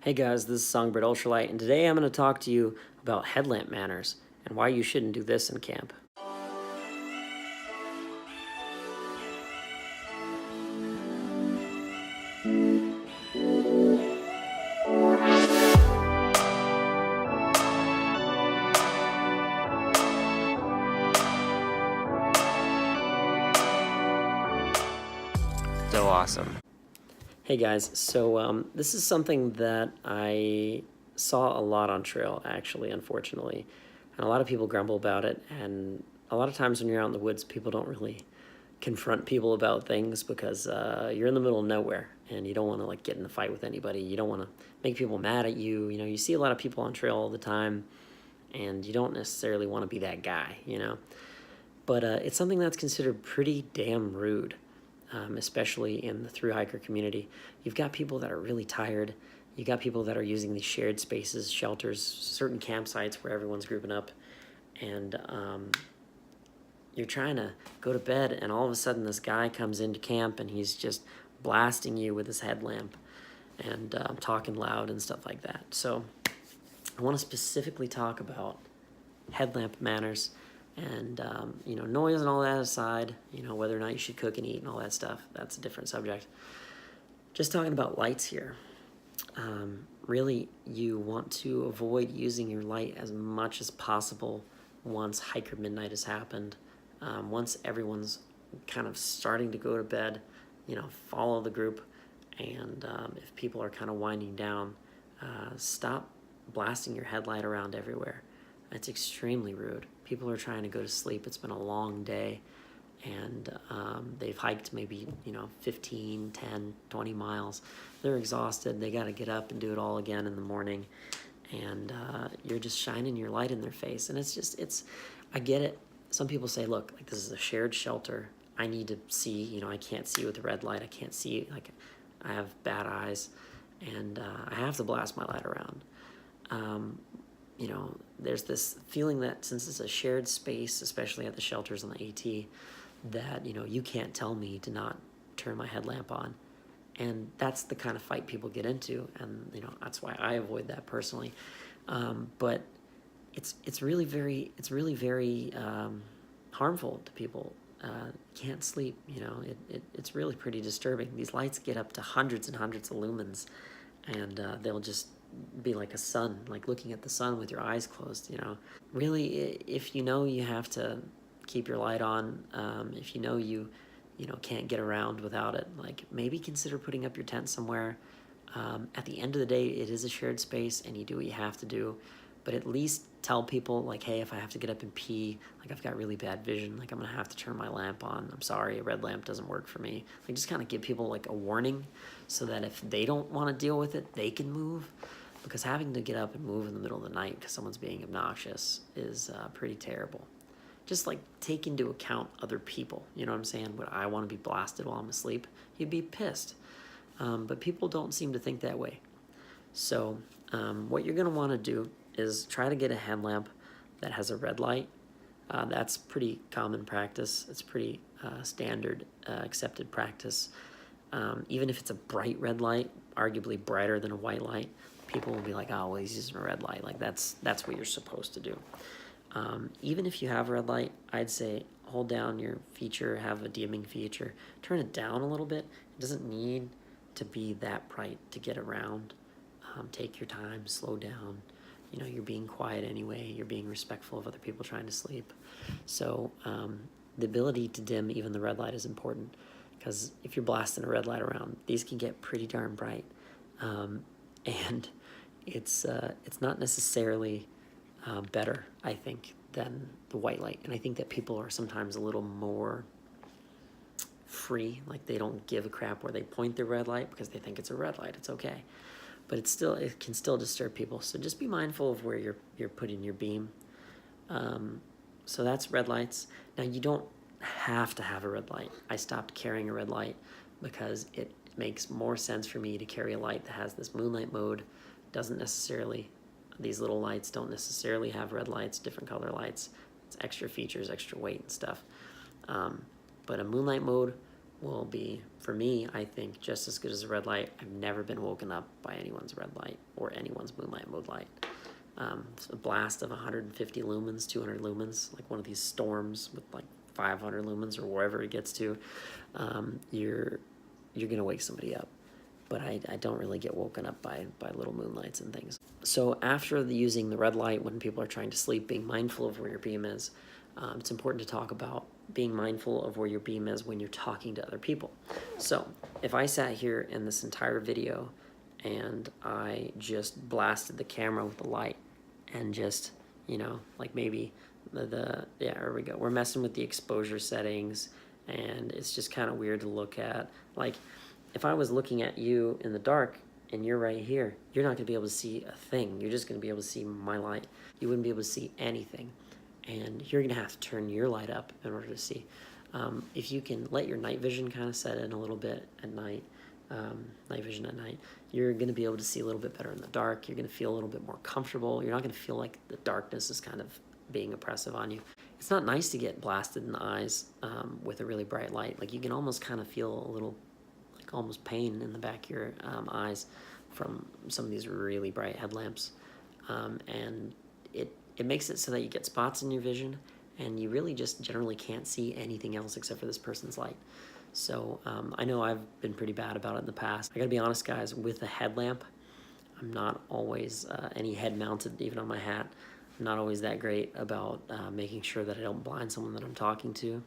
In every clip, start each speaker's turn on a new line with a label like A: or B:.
A: Hey guys, this is Songbird Ultralight, and today I'm going to talk to you about headlamp manners and why you shouldn't do this in camp.
B: So awesome.
A: Hey guys, so this is something that I saw a lot on trail, actually, unfortunately. And a lot of people grumble about it, and a lot of times when you're out in the woods, people don't really confront people about things because you're in the middle of nowhere and you don't want to like get in a fight with anybody. You don't want to make people mad at you. You know, you see a lot of people on trail all the time, and you don't necessarily want to be that guy, you know. But it's something that's considered pretty damn rude. Especially in the thru-hiker community. You've got people that are really tired. You got people that are using these shared spaces, shelters, certain campsites where everyone's grouping up, and you're trying to go to bed, and all of a sudden this guy comes into camp and he's just blasting you with his headlamp and talking loud and stuff like that. So I want to specifically talk about headlamp manners and you know, noise and all that aside, you know, whether or not you should cook and eat and all that stuff, that's a different subject. Just talking about lights here. Really, you want to avoid using your light as much as possible once hiker midnight has happened. Once everyone's kind of starting to go to bed, you know, follow the group, and if people are kind of winding down, stop blasting your headlight around everywhere. It's extremely rude. People are trying to go to sleep. It's been a long day, and they've hiked maybe, you know, 15, 10, 20 miles. They're exhausted. They got to get up and do it all again in the morning, and you're just shining your light in their face. And it's just, I get it. Some people say, look, like, this is a shared shelter. I need to see, you know, I can't see with the red light. I can't see, like, I have bad eyes, and I have to blast my light around. You know, there's this feeling that since it's a shared space, especially at the shelters on the AT, that, you know, you can't tell me to not turn my headlamp on. And that's the kind of fight people get into, and, you know, that's why I avoid that personally. But it's really very harmful to people. Can't sleep, you know, it's really pretty disturbing. These lights get up to hundreds and hundreds of lumens, and they'll just be like a sun, like looking at the sun with your eyes closed, you know. Really, if you know you have to keep your light on, if you know you know, can't get around without it, like, maybe consider putting up your tent somewhere. At the end of the day, it is a shared space and you do what you have to do, but at least tell people, like, hey, if I have to get up and pee, like, I've got really bad vision, like, I'm gonna have to turn my lamp on, I'm sorry, a red lamp doesn't work for me. Like, just kind of give people like a warning so that if they don't want to deal with it, they can move. Because having to get up and move in the middle of the night because someone's being obnoxious is pretty terrible. Just like take into account other people. You know what I'm saying? Would I want to be blasted while I'm asleep? You'd be pissed. But people don't seem to think that way. So what you're going to want to do is try to get a headlamp that has a red light. That's pretty common practice. It's pretty standard accepted practice. Even if it's a bright red light, arguably brighter than a white light, people will be like, oh, well, he's using a red light. Like, that's what you're supposed to do. Even if you have a red light, I'd say hold down your feature, have a dimming feature, turn it down a little bit. It doesn't need to be that bright to get around. Take your time, slow down. You know, you're being quiet anyway. You're being respectful of other people trying to sleep. So the ability to dim even the red light is important, because if you're blasting a red light around, these can get pretty darn bright. And it's not necessarily better, I think, than the white light. And I think that people are sometimes a little more free, like they don't give a crap where they point their red light because they think it's a red light. It's okay, but it can still disturb people. So just be mindful of where you're putting your beam. So that's red lights. Now, you don't have to have a red light. I stopped carrying a red light because it makes more sense for me to carry a light that has this moonlight mode. Doesn't necessarily, these little lights don't necessarily have red lights, different color lights. It's extra features, extra weight and stuff. But a moonlight mode will be, for me, I think, just as good as a red light. I've never been woken up by anyone's red light or anyone's moonlight mode light. A blast of 150 lumens, 200 lumens, like one of these storms with like 500 lumens or wherever it gets to, you're gonna wake somebody up. But I don't really get woken up by little moonlights and things. So after using the red light when people are trying to sleep, being mindful of where your beam is, it's important to talk about being mindful of where your beam is when you're talking to other people. So if I sat here in this entire video and I just blasted the camera with the light and just, you know, like maybe yeah, there we go. We're messing with the exposure settings and it's just kind of weird to look at. Like if I was looking at you in the dark and you're right here, you're not gonna be able to see a thing. You're just gonna be able to see my light. You wouldn't be able to see anything. And you're gonna have to turn your light up in order to see. If you can let your night vision kind of set in a little bit at night, night vision at night, you're gonna be able to see a little bit better in the dark. You're gonna feel a little bit more comfortable. You're not gonna feel like the darkness is kind of being oppressive on you. It's not nice to get blasted in the eyes with a really bright light. Like you can almost kind of feel a little, like almost pain in the back of your eyes from some of these really bright headlamps. And it makes it so that you get spots in your vision and you really just generally can't see anything else except for this person's light. So I know I've been pretty bad about it in the past. I gotta be honest, guys, with a headlamp, I'm not always, any head mounted even on my hat, I'm not always that great about making sure that I don't blind someone that I'm talking to.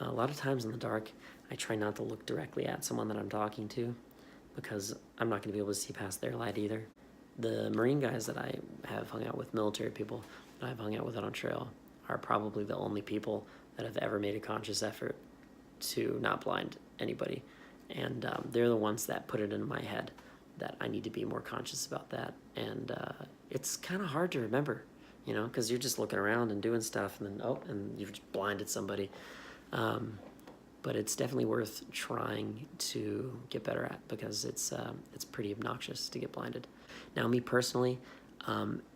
A: A lot of times in the dark, I try not to look directly at someone that I'm talking to because I'm not gonna be able to see past their light either. The Marine guys that I have hung out with, military people that I've hung out with out on trail, are probably the only people that have ever made a conscious effort to not blind anybody. And they're the ones that put it in my head that I need to be more conscious about that. And it's kind of hard to remember, you know, because you're just looking around and doing stuff and then, oh, and you've just blinded somebody. But it's definitely worth trying to get better at because it's pretty obnoxious to get blinded. Now, me personally,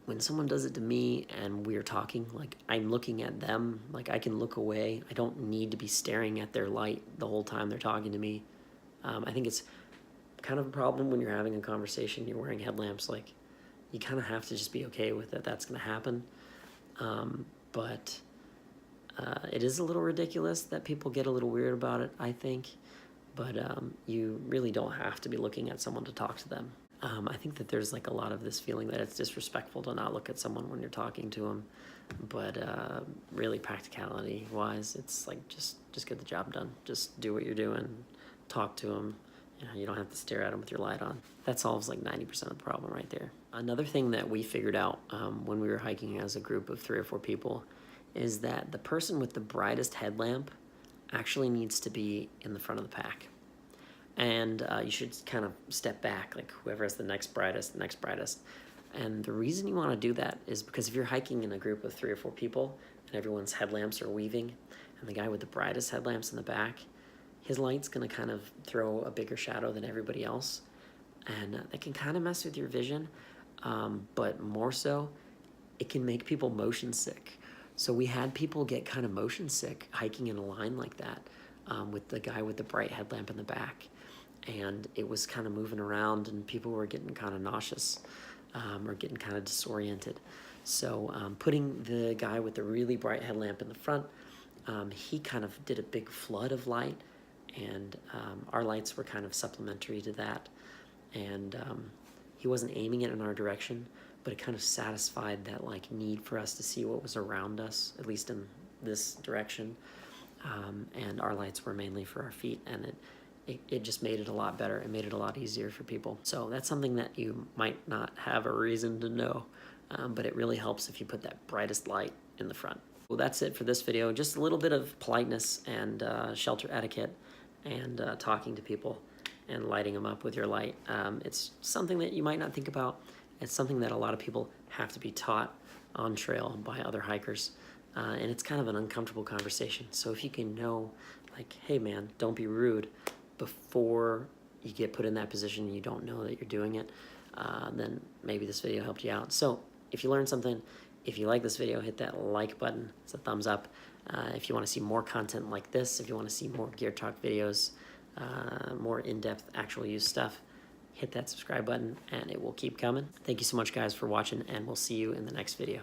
A: when someone does it to me and we're talking, like I'm looking at them, like I can look away. I don't need to be staring at their light the whole time they're talking to me. I think it's kind of a problem when you're having a conversation, you're wearing headlamps, like you kind of have to just be okay with it. That's going to happen. But it is a little ridiculous that people get a little weird about it, I think. But you really don't have to be looking at someone to talk to them. I think that there's like a lot of this feeling that it's disrespectful to not look at someone when you're talking to them. But really practicality wise, it's like just get the job done. Just do what you're doing, talk to them. You know, you don't have to stare at them with your light on. That solves like 90% of the problem right there. Another thing that we figured out when we were hiking as a group of 3 or 4 people is that the person with the brightest headlamp actually needs to be in the front of the pack. And you should kind of step back, like whoever has the next brightest. And the reason you want to do that is because if you're hiking in a group of 3 or 4 people and everyone's headlamps are weaving, and the guy with the brightest headlamps in the back, his light's going to kind of throw a bigger shadow than everybody else. And that can kind of mess with your vision, but more so, it can make people motion sick. So we had people get kind of motion sick hiking in a line like that with the guy with the bright headlamp in the back. And it was kind of moving around and people were getting kind of nauseous or getting kind of disoriented. So putting the guy with the really bright headlamp in the front, he kind of did a big flood of light, and our lights were kind of supplementary to that. And he wasn't aiming it in our direction, but it kind of satisfied that like need for us to see what was around us, at least in this direction. And our lights were mainly for our feet, and it just made it a lot better. It made it a lot easier for people. So that's something that you might not have a reason to know, but it really helps if you put that brightest light in the front. Well, that's it for this video. Just a little bit of politeness and shelter etiquette and talking to people and lighting them up with your light. It's something that you might not think about. It's something that a lot of people have to be taught on trail by other hikers. And it's kind of an uncomfortable conversation. So if you can know, like, hey man, don't be rude before you get put in that position and you don't know that you're doing it, then maybe this video helped you out. So if you learned something, if you like this video, hit that like button. It's a thumbs up. If you want to see more content like this, if you want to see more Gear Talk videos, more in-depth actual use stuff, hit that subscribe button and it will keep coming. Thank you so much guys for watching, and we'll see you in the next video.